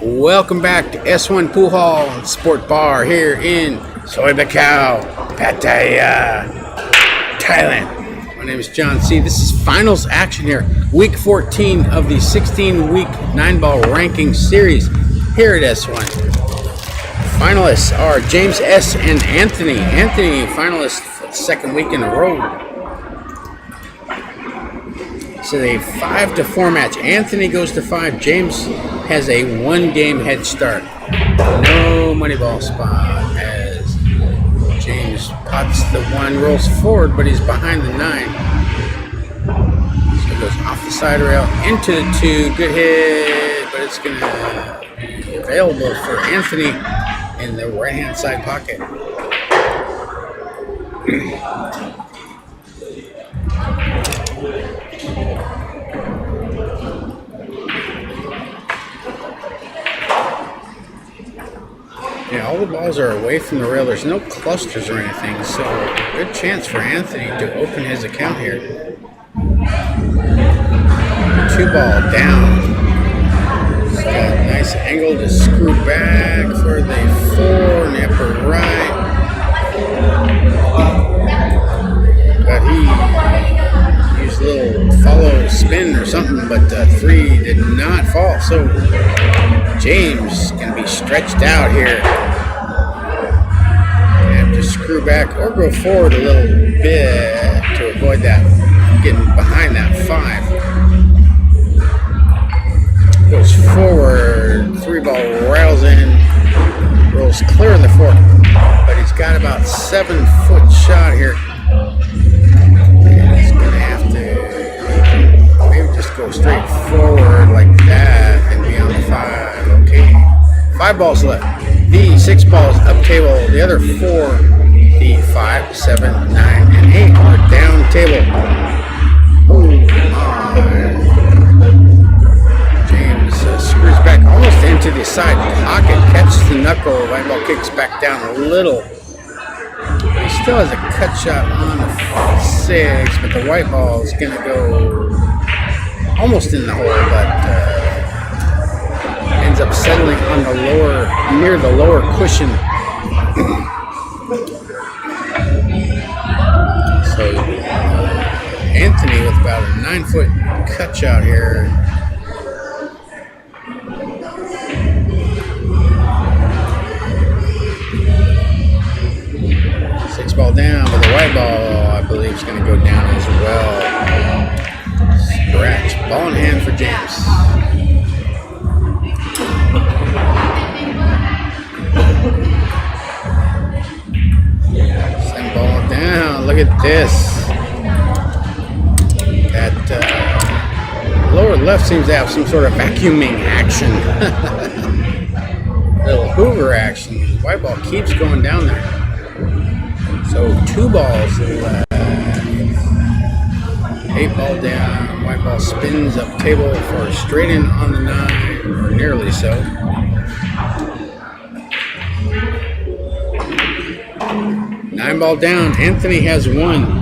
Welcome back to S1 Pool Hall and Sport Bar here in Soi Buakhao, Pattaya, Thailand. My name is John C. This is finals action here, week 14 of the 16-week 9-ball ranking series here at S1. Finalists are James S. and Anthony. Anthony, finalist for the second week in a row. This is a 5-4 match. Anthony goes to 5. James has a 1-game head start. No money ball spot as James pots the 1, rolls forward, but he's behind the 9. So he goes off the side rail into the 2. Good hit, but it's going to be available for Anthony in the right-hand side pocket. Yeah, all the balls are away from the rail. There's no clusters or anything, so good chance for Anthony to open his account here. 2-ball down. He's got a nice angle to screw back for the 4 in the upper right. But he used a little follow spin or something, but 3 did not fall. So James can be stretched out here. Have to screw back or go forward a little bit to avoid that, getting behind that 5. Goes forward, 3-ball rails in, rolls clear of the 4, but he's got about 7-foot shot here. And he's going to have to maybe just go straight forward like that and be on the 5. Okay, 5 balls left. The 6 balls up table. The other 4, the 5, 7, 9, and 8 are down table. James screws back almost into the side pocket, catches the knuckle. White ball kicks back down a little. He still has a cut shot on the 6, but the white ball is going to go almost in the hole, but ends up settling on the lower, near the lower cushion. So Anthony with about a 9-foot cut shot here. Six ball down, but the white ball, I believe, is going to go down as well. Scratch. Ball in hand for James. 7 ball down. Look at this. That lower left seems to have some sort of vacuuming action. Little Hoover action. White ball keeps going down there. So 2 balls left. 8 ball down. White ball spins up table for a straight in on the 9, or nearly so. 9 ball down. Anthony has 1.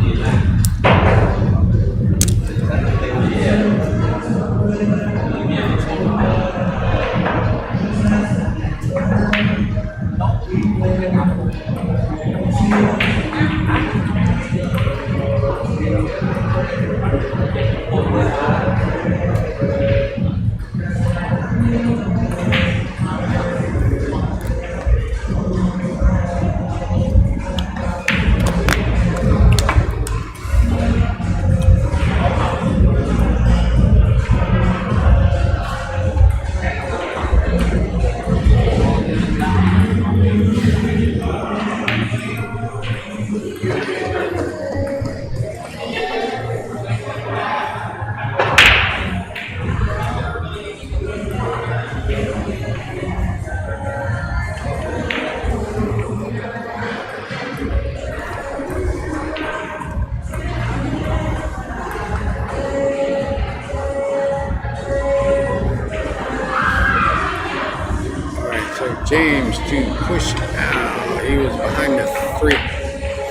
James to push out. He was behind the 3.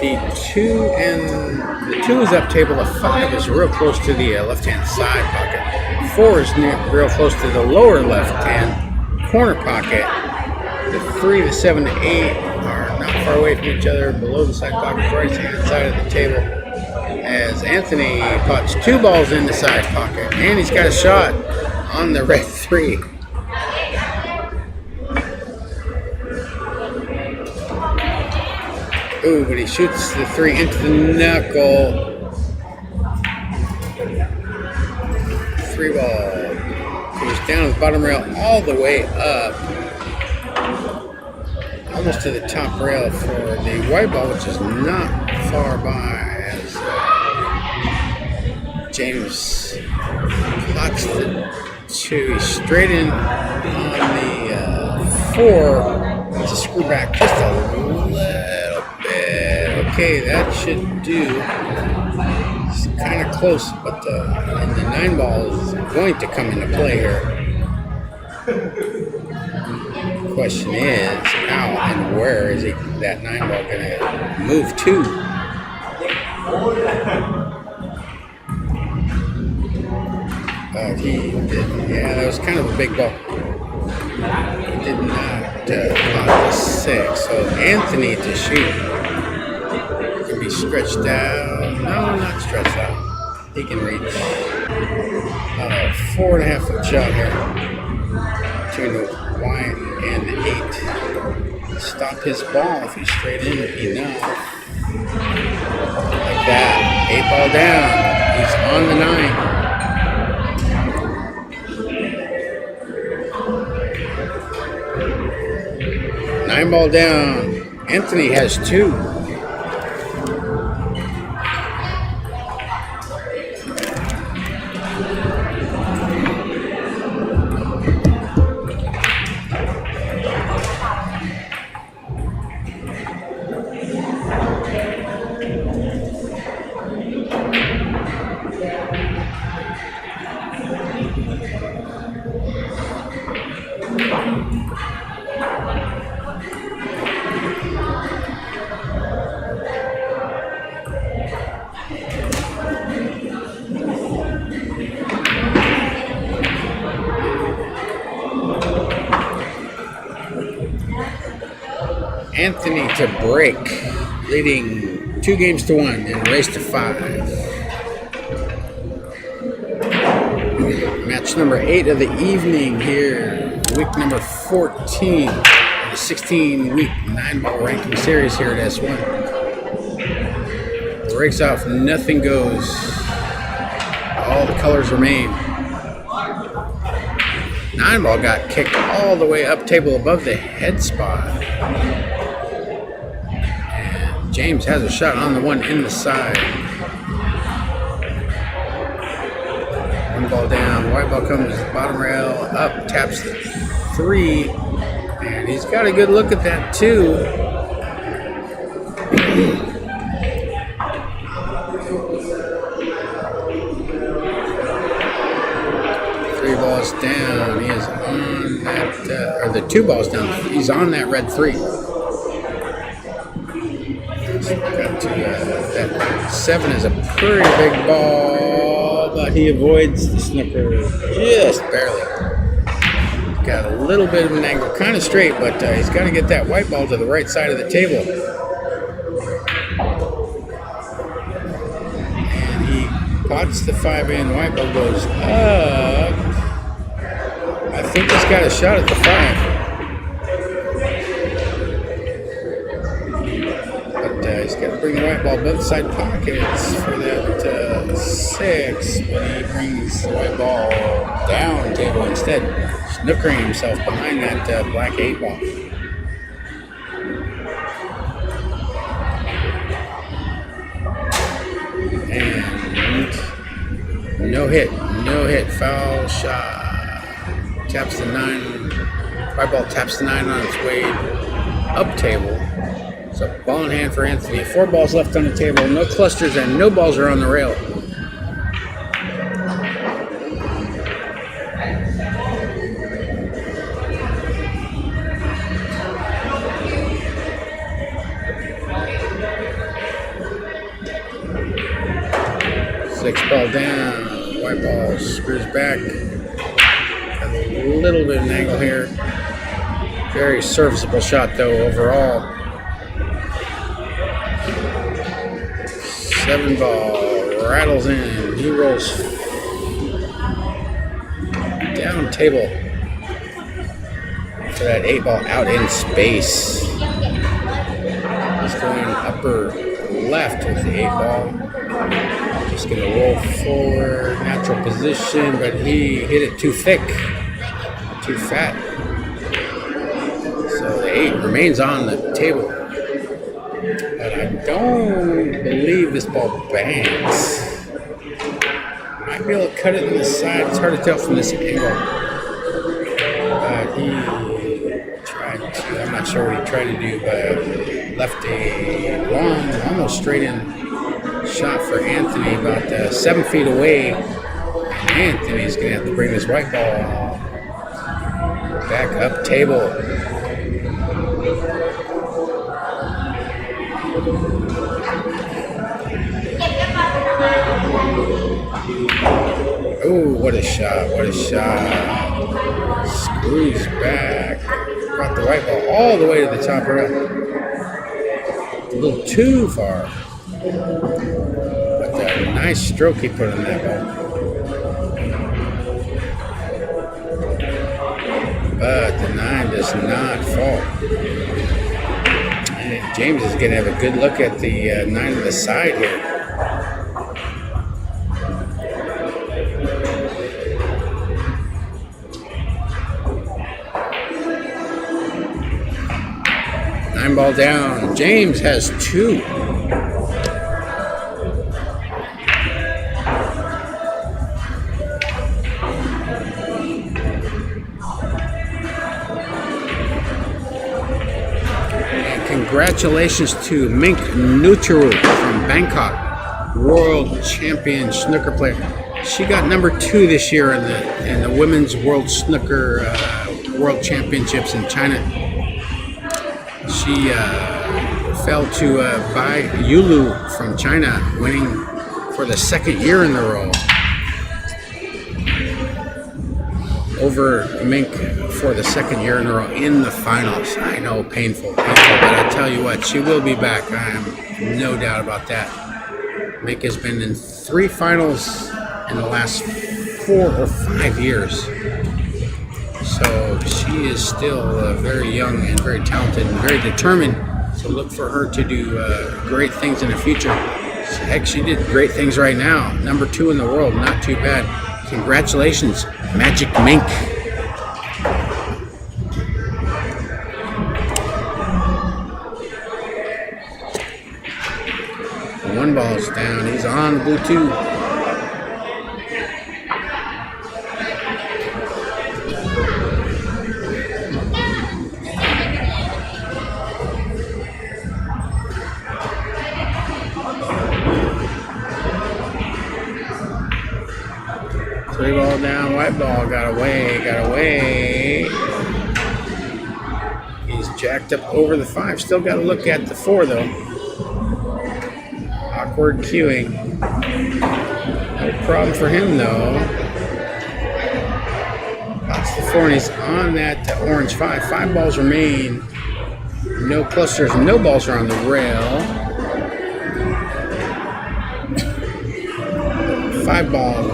The 2 and the 2 is up table. The 5 is real close to the left-hand side pocket. 4 is real close to the lower left hand corner pocket. The 3, the 7, the 8 are not far away from each other, below the side pocket, right hand side of the table. As Anthony pots 2 balls in the side pocket, and he's got a shot on the red 3. Ooh, but he shoots the 3 into the knuckle. 3 ball. Goes down the bottom rail all the way up. Almost to the top rail for the white ball, which is not far by. As James clocks the 2. He's straight in on the 4. It's a screw back just a little bit. Okay, that should do. It's kind of close, but and the 9 ball is going to come into play here. The question is, how and where is that 9 ball going to move to? Yeah, that was kind of a big ball. He did not clock the 6. So Anthony to shoot. Can be stretched out. No, not stretched out. He can reach about a 4.5 foot shot here between the white and the 8. Stop his ball if he's straight in enough. Like that. 8 ball down. He's on the 9. 9 ball down. Anthony has 2. Anthony to break, leading 2 games to 1 and race to 5. Match number 8 of the evening here, week number 14, 16-week 9-ball ranking series here at S1. Breaks off, nothing goes. All the colors remain. 9 ball got kicked all the way up table above the head spot. James has a shot on the 1 in the side. 1 ball down. White ball comes bottom rail up, taps the 3, and he's got a good look at that too. 3 balls down. He is on that, or the 2 balls down. He's on that red 3. Got to, that 7 is a pretty big ball, but he avoids the snooker just barely. Got a little bit of an angle, kind of straight, but he's got to get that white ball to the right side of the table. And he pots the 5 in, white ball goes up. I think he's got a shot at the 5. He's got to bring the white ball both side pockets for that 6, but he brings the white ball down table instead, snookering himself behind that black 8 ball. And no hit, foul shot. Taps the 9, white ball taps the 9 on its way up table. So ball in hand for Anthony. 4 balls left on the table. No clusters and no balls are on the rail. Six ball down. White ball screws back. A A little bit of an angle here. Very serviceable shot though overall. 7 ball, rattles in. He rolls down table for that 8 ball out in space. He's going upper left with the 8 ball. Just going to roll forward, natural position, but he hit it too thick, too fat. So the 8 remains on the table. But I don't believe this ball bangs. Might be able to cut it in the side. It's hard to tell from this angle. But he tried to, I'm not sure what he tried to do, but left a long, almost straight in shot for Anthony, about 7 feet away. And Anthony's going to have to bring this white ball back up table. Oh, what a shot, what a shot. Screws back. Brought the white ball all the way to the top rail. A little too far. But a nice stroke he put on that ball. But the 9 does not fall. And James is going to have a good look at the 9 on the side here. Ball down. James has 2. And congratulations to Mink Nucharu from Bangkok, world champion snooker player. She got number 2 this year in the women's world snooker world championships in China. She fell to Bai Yulu from China, winning for the 2nd year in a row over Mink for the 2nd year in a row in the finals. I know, painful, but I tell you what, she will be back. I am no doubt about that. Mink has been in 3 finals in the last 4 or 5 years. So she is still very young and very talented and very determined. So look for her to do great things in the future. Heck, she did great things right now. Number 2 in the world, not too bad. Congratulations, Magic Mink. One ball's down. He's on blue 2. Three ball down, white ball, got away. He's jacked up over the 5. Still got to look at the 4 though. Awkward cueing. No problem for him though. That's the 4 and he's on that orange 5. 5 balls remain. No clusters, no balls are on the rail. 5 ball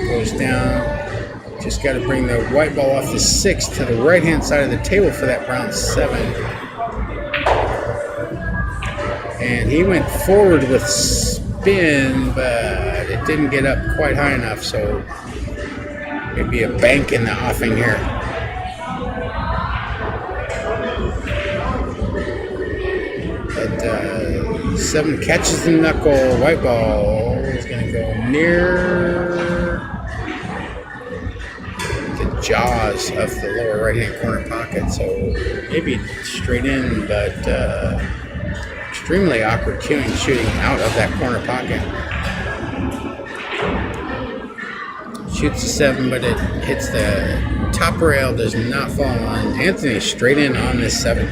goes down. Just got to bring the white ball off the 6 to the right hand side of the table for that brown 7. And he went forward with spin, but it didn't get up quite high enough, so maybe a bank in the offing here. But 7 catches the knuckle. White ball is going to go near the jaws of the lower right-hand corner pocket. So maybe straight in, but extremely awkward cueing, shooting out of that corner pocket. Shoots a 7, but it hits the top rail, does not fall on. Anthony straight in on this 7.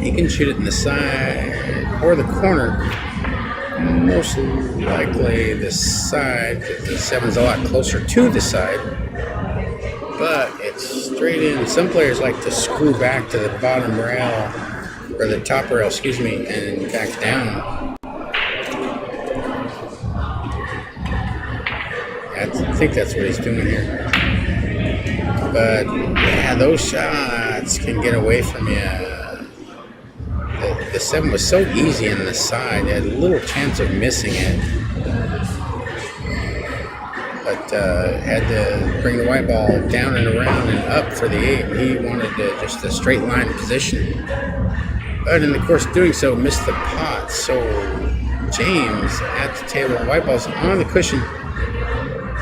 He can shoot it in the side or the corner. most likely the side. The 7's a lot closer to the side, but it's straight in. Some players like to screw back to the bottom rail, or the top rail, excuse me, and back down. I think that's what he's doing here. But yeah, those shots can get away from you. The 7 was so easy on the side, they had little chance of missing it. But had to bring the white ball down and around and up for the 8. He wanted just a straight line position. But in the course of doing so, missed the pot. So James at the table, white ball's on the cushion.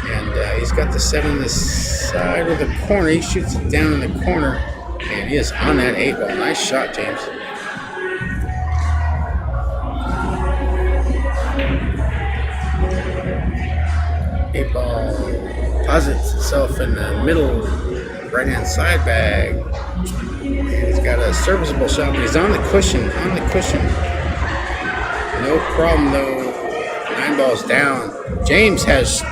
And he's got the 7 on the side of the corner. He shoots it down in the corner. And he is on that 8 ball. Nice shot, James. Eight ball posits itself in the middle right-hand side bag. And he's got a serviceable shot, but he's on the cushion. No problem though. 9 balls down. James has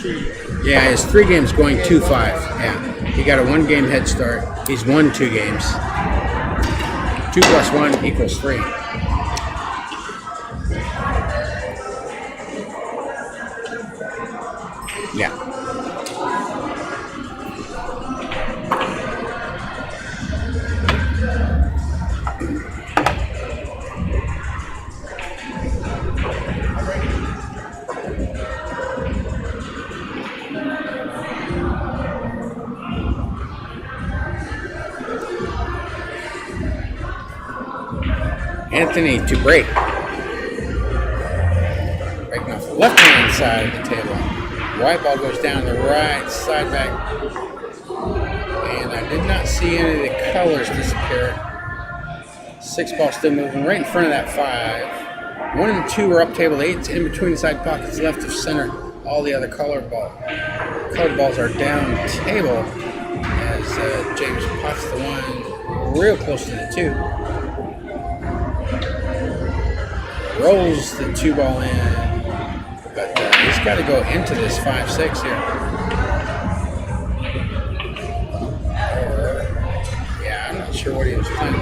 2. Yeah, his 3 games going 2-5. Yeah, he got a 1-game head start. He's won 2 games. 2 plus 1 equals 3. Yeah. Anthony to break. Breaking off the left-hand side of the table. White ball goes down the right side back. And I did not see any of the colors disappear. 6 ball still moving right in front of that 5. 1 and 2 are up table. 8's in between the side pockets left of center. All the other colored balls are down table as James pots the 1 real close to the 2. Rolls the 2 ball in, but he's got to go into this 5-6 here. Yeah, I'm not sure what he was playing.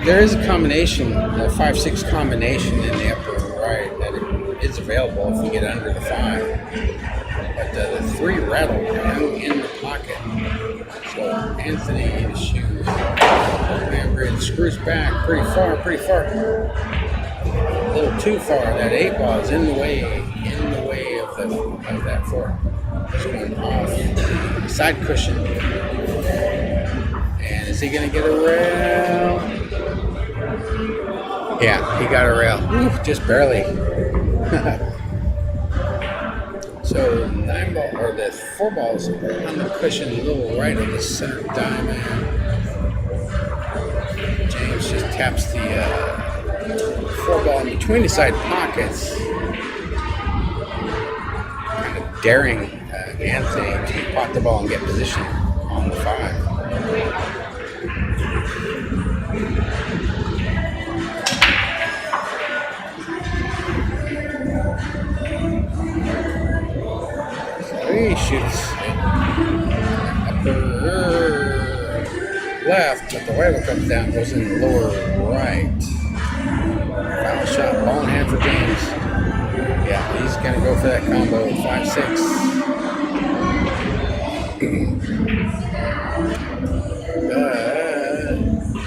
There is a combination, a 5-6 combination in the upper right that is available if you get under the 5. But the 3 rattled down in the pocket. So Anthony to shoot. Manbridge screws back pretty far. A little too far. That 8 ball is in the way of that 4. Just going off the side cushion. And is he going to get a rail? Yeah, he got a rail. Ooh, just barely. So 9 ball, or the 4 balls on the cushion, a little right of the center diamond. James just taps the 4 ball in between the side pockets, kind of daring Anthony to pot the ball and get position on the 5. So he shoots upper left, but the white ball comes down, goes in the lower right. Final shot, ball in hand for James. Yeah, he's going to go for that combo 5-6.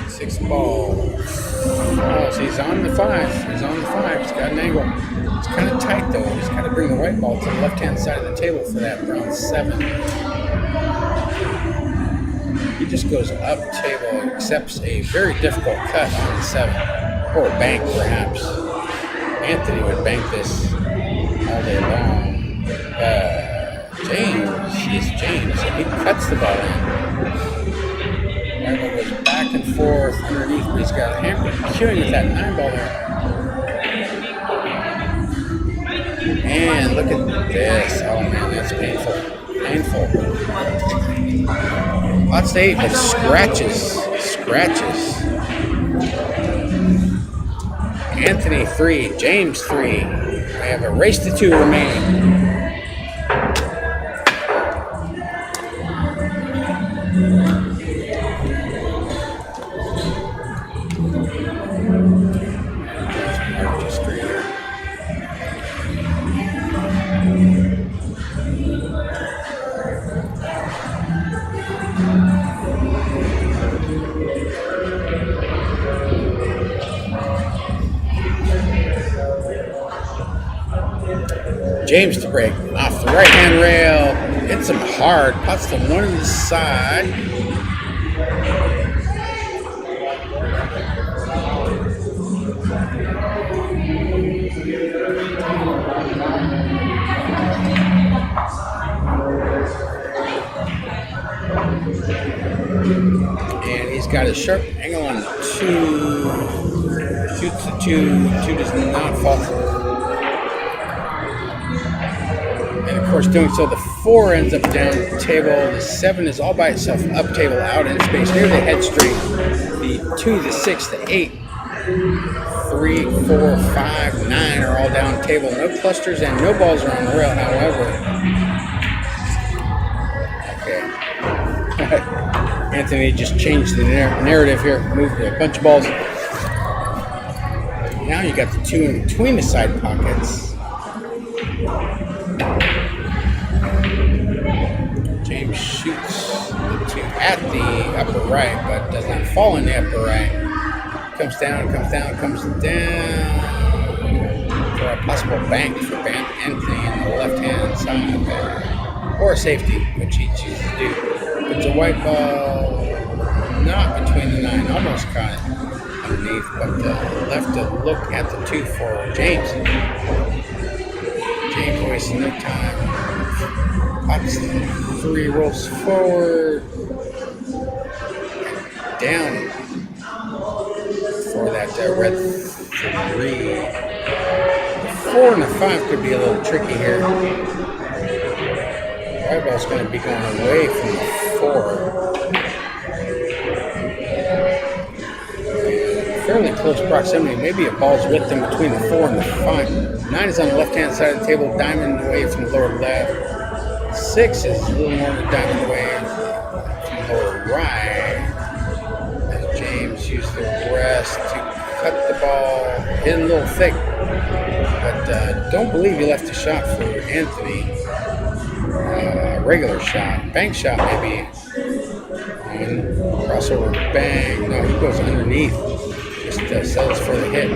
6 balls. He's on the 5. He's got an angle. It's kind of tight though. He's got to bring the white ball to the left-hand side of the table for that round 7. He just goes up table and accepts a very difficult cut on the 7. Or bank, perhaps. Anthony would bank this all day long. James, and he cuts the ball in. White ball goes back and forth underneath, but he's got a hammer queuing with that 9 ball there. And look at this. Oh man, that's painful. Lots to 8, but scratches. Scratches. Anthony 3, James 3. I have a race to 2 remaining. James to break off the right hand rail, hits him hard, puts the one on the side. And he's got a sharp angle on 2, shoots the 2 does not fall. And of course, doing so, the 4 ends up down the table. The 7 is all by itself up table, out in space near the head straight. The 2, the 6, the 8, 3, 4, 5, 9 are all down the table. No clusters and no balls are on the rail. However, okay, Anthony just changed the narrative here. Moved a bunch of balls. Now you got the 2 in between the side pockets. James shoots the 2 at the upper right, but does not fall in the upper right. Comes down for a possible bank for Anthony on the left-hand side, or a safety, which he chooses to do. It's a white ball, not between the 9, almost caught it underneath, but left to look at the 2 for James. James wasting no time. Pops the 3, rolls forward, down for that red 3. The 4 and the 5 could be a little tricky here. The white ball's going to be going away from the 4. Fairly close proximity. Maybe a ball's width in between the 4 and the 5. 9 is on the left-hand side of the table, diamond away from the lower left. 6 is a little more diamond away from the lower right. And James used the rest to cut the ball, hit a little thick. But don't believe he left a shot for Anthony. A regular shot, bank shot maybe. Crossover bang. No, he goes underneath. Just settles for the hit.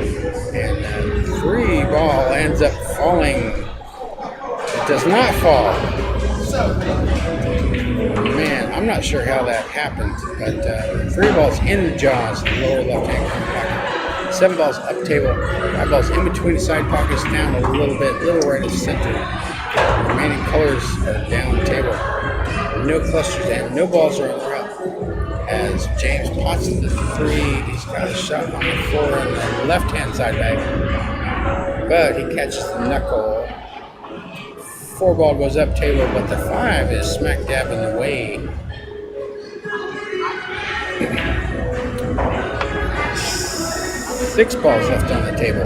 And 3 ball ends up falling. It does not fall. Man, I'm not sure how that happened, but 3 balls in the jaws, the lower left-hand pocket. 7 balls up table, 5 balls in between the side pockets, down a little bit, little right at center. The remaining colors are down the table. No clusters and no balls are on the rail. As James pots the 3, he's got a shot on the 4 on the left-hand side bag, but he catches the knuckle. 4 ball goes up table, but the 5 is smack dab in the way. 6 balls left on the table.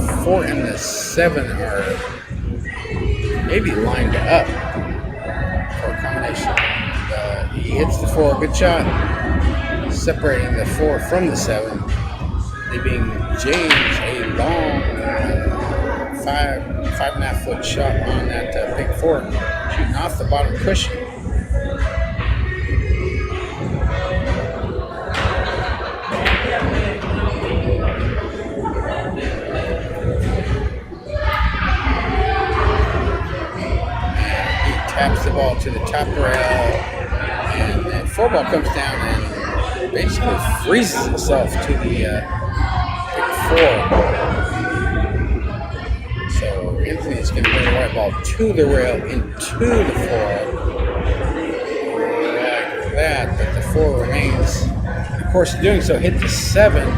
The 4 and the 7 are maybe lined up for a combination. He hits the 4, good shot, separating the 4 from the 7, leaving James a long 5.5 foot shot on that big 4, shooting off the bottom cushion. Taps the ball to the top rail, and that 4 ball comes down and basically freezes itself to the big 4. So Anthony's going to bring the white ball to the rail, into the 4, like that, but the 4 remains. And of course, doing so, hit the 7.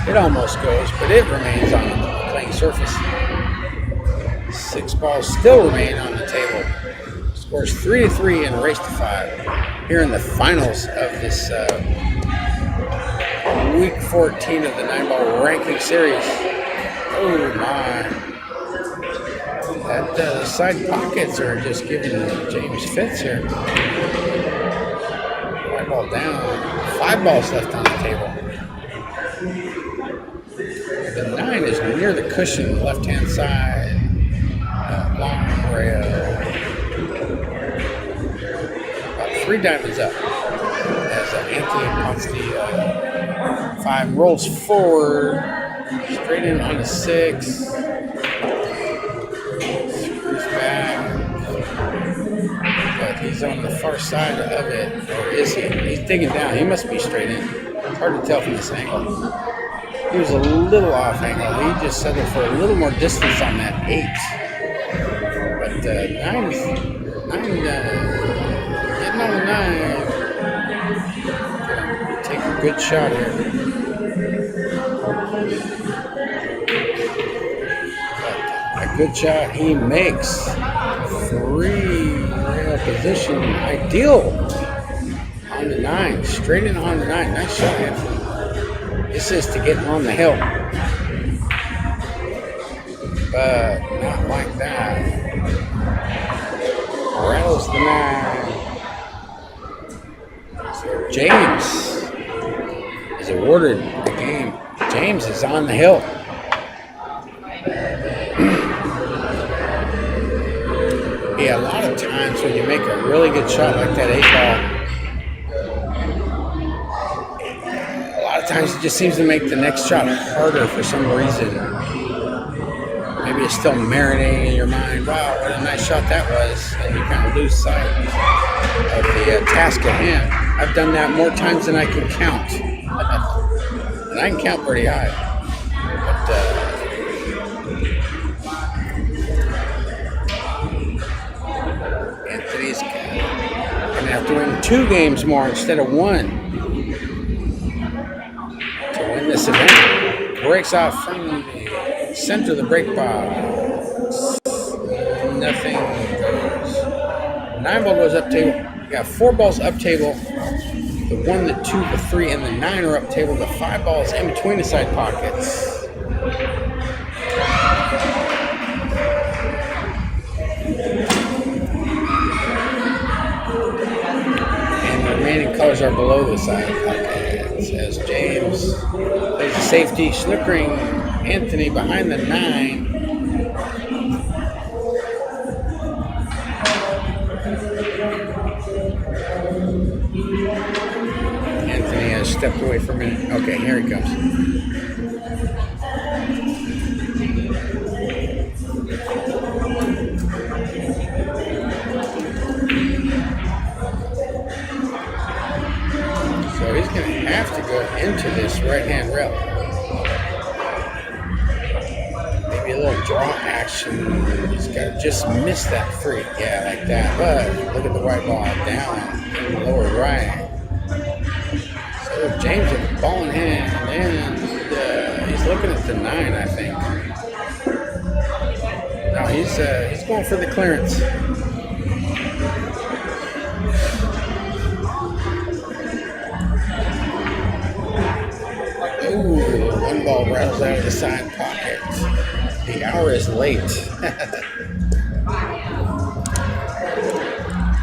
It almost goes, but it remains on the playing surface. 6 balls still remain on the table. Scores 3-3 and race to 5 here in the finals of this week 14 of the 9-ball ranking series. Oh my. That side pockets are just giving James fits here. White ball down. 5 balls left on the table. The 9 is near the cushion, left-hand side. Long rail. About 3 diamonds up. As Anthony pops the 5, rolls forward. Straight in on the 6. Screws back. But he's on the far side of it. Or is he? He's digging down. He must be straight in. It's hard to tell from this angle. He was a little off angle. He just settled for a little more distance on that 8. But 9 getting on the 9. Take a good shot here. But a good shot he makes. 3 rail position. Ideal on the 9. Straight in on the 9. Nice shot, Anthony. This is to get on the hill. But not like that. Rattles the 9. So James is awarded the game. James is on the hill. Yeah, a lot of times when you make a really good shot like that 8-ball, times it just seems to make the next shot harder for some reason. Maybe it's still marinating in your mind. Wow, what a nice shot that was. And you kind of lose sight of the task at hand. I've done that more times than I can count. And I can count pretty high. But Anthony's going to have to win 2 games more instead of 1. This event breaks off from the center of the break box. Nothing goes. 9 ball goes up table. You got 4 balls up table. The 1, the 2, the 3, and the 9 are up table. The 5 balls in between the side pockets. And the remaining colors are below the side pockets. As James plays the safety, snookering Anthony behind the 9. Anthony has stepped away for a minute. Okay, here he comes. So he's going to have to go into this right-hand rail. Maybe a little draw action. He's got to just miss that 3. Yeah, like that. But look at the white ball down in the lower right. So James with the ball in hand. And he's looking at the 9, I think. No, he's going for the clearance. Ooh, 1 ball rattles out of the side pocket. The hour is late.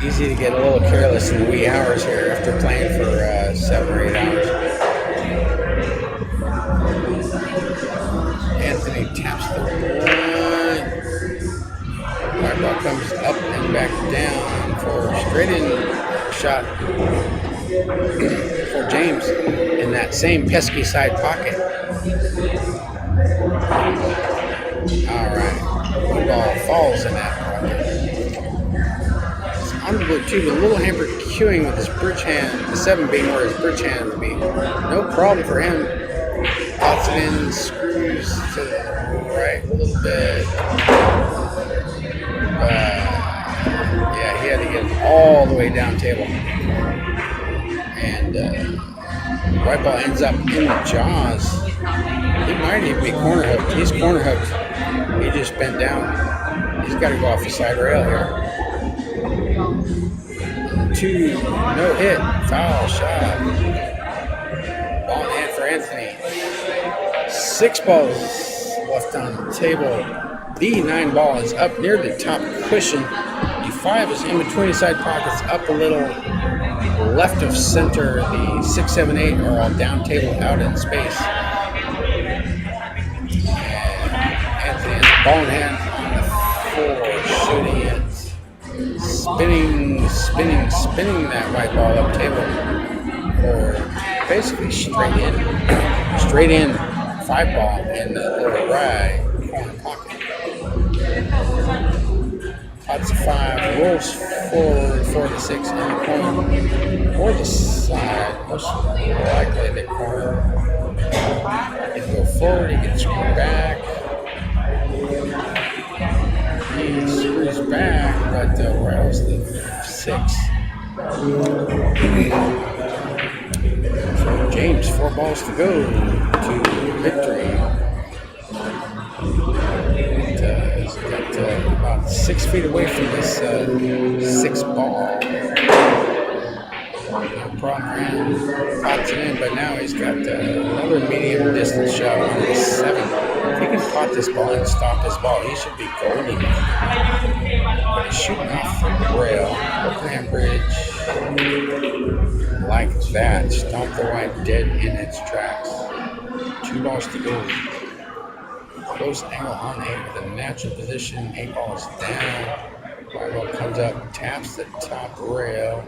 Easy to get a little careless in the wee hours here after playing for 7 or 8 hours. Anthony taps the 1. White ball comes up and back down for a straight-in shot for James in that same pesky side pocket. Alright, 1 ball falls in that pocket. It's honorable too, but a little hampered queuing with his bridge hand, the 7 being where his bridge hand would be. No problem for him. Pops it in, screws to the right a little bit. Yeah, he had to get it all the way down table. And white ball ends up in the jaws. He might even be corner hooked. He's corner hooked. He just bent down. He's got to go off the side rail here. 2, no hit, foul shot. Ball in hand for Anthony. 6 balls left on the table. The 9 ball is up near the top cushion. The 5 is in between the side pockets, up a little left of center. The 6, 7, 8 are all down table out in space. And Anthony has the ball in hand on the 4, shooting it. Spinning that white ball up table. Or basically straight in. 5 ball in the lower right corner pocket. Pots of 5, rolls forward 4 to 6 in the corner, or the side, most likely the corner. He can go forward, he can screw back. He screws back, but rattles the 6. So James, 4 balls to go to victory. He's got about 6 feet away from this 6 ball. No problem, pots it in, but now he's got another medium distance shot on the 7. If he can pot this ball and stop this ball, he should be golden. But he's shooting off the rail, open hand bridge, like that. Stomp the white dead in its tracks. 2 balls to go. Close angle on 8 with a natural position. 8 balls down. White ball comes up, taps the top rail.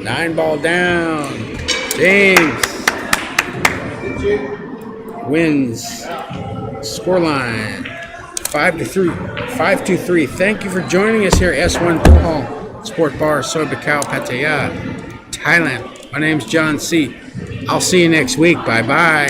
9 ball down. James wins. Scoreline 5-3. Thank you for joining us here at S1 Buakhao Sport Bar, Soi Buakhao, Pattaya, Thailand. My name's John C. I'll see you next week. Bye-bye.